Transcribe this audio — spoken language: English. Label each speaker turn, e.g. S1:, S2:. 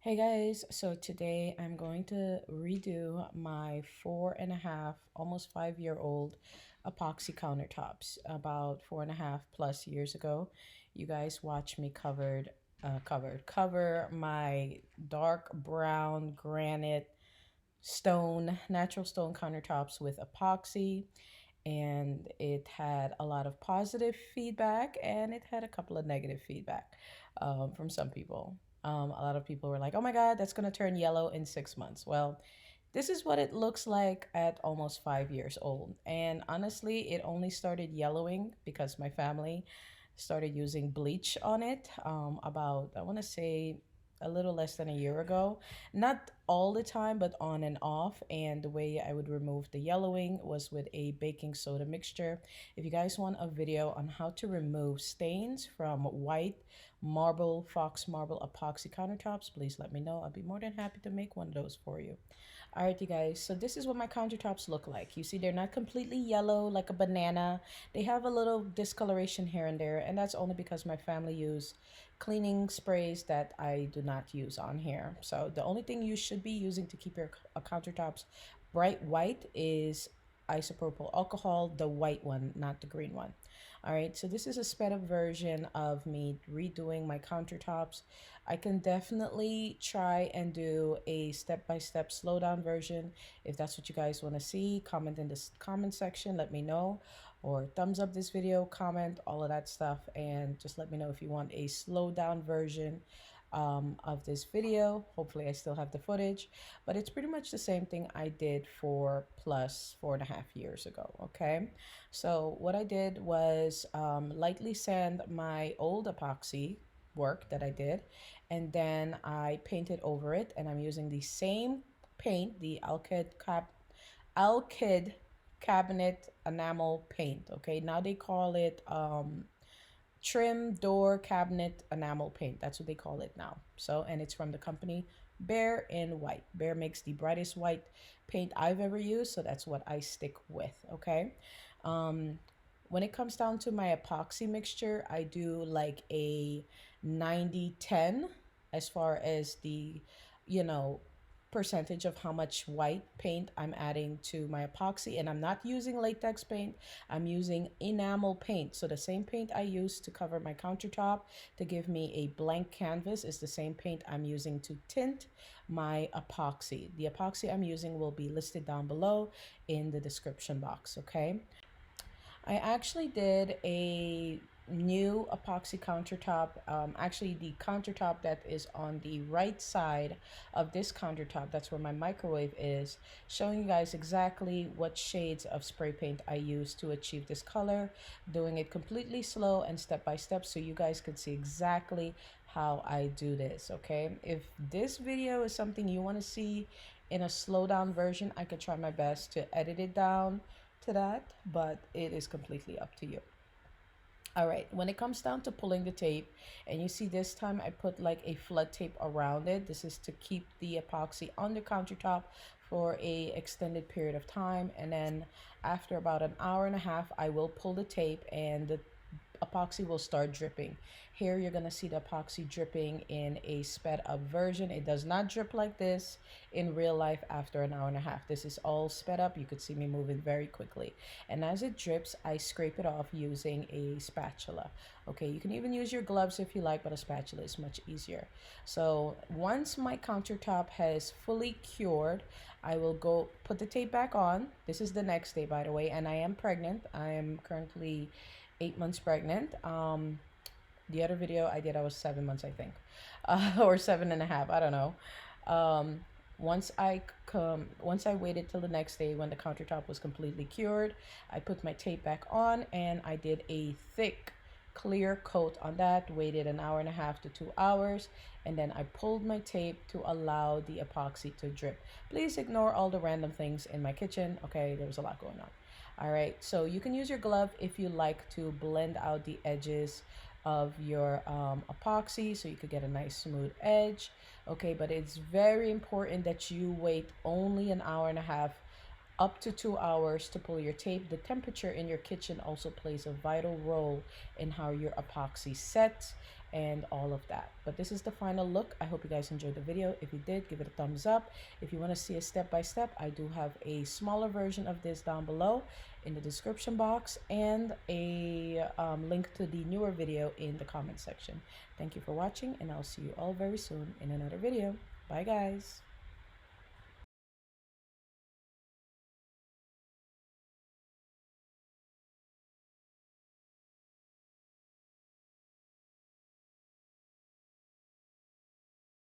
S1: Hey guys, so today I'm going to redo my 4.5, almost 5 year old epoxy countertops. About 4.5+ years ago, you guys watched me cover my dark brown granite natural stone countertops with epoxy, and it had a lot of positive feedback and it had a couple of negative feedback from some people. A lot of people were like, oh my God, that's going to turn yellow in 6 months. Well, this is what it looks like at almost 5 years old. And honestly, it only started yellowing because my family started using bleach on it about, I want to say, a little less than a year ago. Not all the time, but on and off. And the way I would remove the yellowing was with a baking soda mixture. If you guys want a video on how to remove stains from white fox marble epoxy countertops, please let me know. I'll be more than happy to make one of those for you. All right, you guys, so this is what my countertops look like. You see, they're not completely yellow like a banana. They have a little discoloration here and there, and that's only because my family use cleaning sprays that I do not use on here. So the only thing you should be using to keep your countertops bright white is isopropyl alcohol, the white one, not the green one. All right, so this is a sped up version of me redoing my countertops. I can definitely try and do a step-by-step slowdown version. If that's what you guys want to see, comment in the comment section, let me know, or thumbs up this video, comment, all of that stuff, and just let me know if you want a slowdown version of this video. Hopefully I still have the footage, but it's pretty much the same thing I did for plus 4.5 years ago. Okay, so what I did was lightly sand my old epoxy work that I did, and then I painted over it, and I'm using the same paint, the Alkyd cabinet enamel paint. Okay, now they call it trim door cabinet enamel paint. That's what they call it now. So, and it's from the company Behr in white. Behr makes the brightest white paint I've ever used, so that's what I stick with. Okay, um when it comes down to my epoxy mixture, I do like a 90-10 as far as the, you know, percentage of how much white paint I'm adding to my epoxy. And I'm not using latex paint, I'm using enamel paint. So the same paint I use to cover my countertop to give me a blank canvas is the same paint I'm using to tint my epoxy. The epoxy I'm using will be listed down below in the description box. Okay, I actually did a new epoxy countertop. Actually, the countertop that is on the right side of this countertop, that's where my microwave is, showing you guys exactly what shades of spray paint I use to achieve this color, doing it completely slow and step by step so you guys could see exactly how I do this. Okay, if this video is something you want to see in a slow down version, I could try my best to edit it down to that, but it is completely up to you. All right, when it comes down to pulling the tape, and you see this time I put like a flood tape around it. This is to keep the epoxy on the countertop for a extended period of time, and then after about an hour and a half I will pull the tape and the epoxy will start dripping. Here you're gonna see the epoxy dripping in a sped up version. It does not drip like this in real life after an hour and a half. This is all sped up. You could see me moving very quickly. And as it drips, I scrape it off using a spatula. Okay, you can even use your gloves if you like, but a spatula is much easier. So once my countertop has fully cured, I will go put the tape back on. This is the next day, by the way, and I am pregnant. I am currently 8 months pregnant. The other video I did, I was 7 months, I think, or 7.5. I don't know. Um, once I waited till the next day when the countertop was completely cured, I put my tape back on and I did a thick clear coat on that, waited an hour and a half to 2 hours, and then I pulled my tape to allow the epoxy to drip. Please ignore all the random things in my kitchen. Okay, there was a lot going on. All right, so you can use your glove if you like to blend out the edges of your epoxy so you could get a nice smooth edge. Okay, but it's very important that you wait only an hour and a half up to 2 hours to pull your tape. The temperature in your kitchen also plays a vital role in how your epoxy sets and all of that. But this is the final look. I hope you guys enjoyed the video. If you did, give it a thumbs up. If you want to see a step-by-step, I do have a smaller version of this down below in the description box, and a link to the newer video in the comment section. Thank you for watching, and I'll see you all very soon in another video. Bye guys.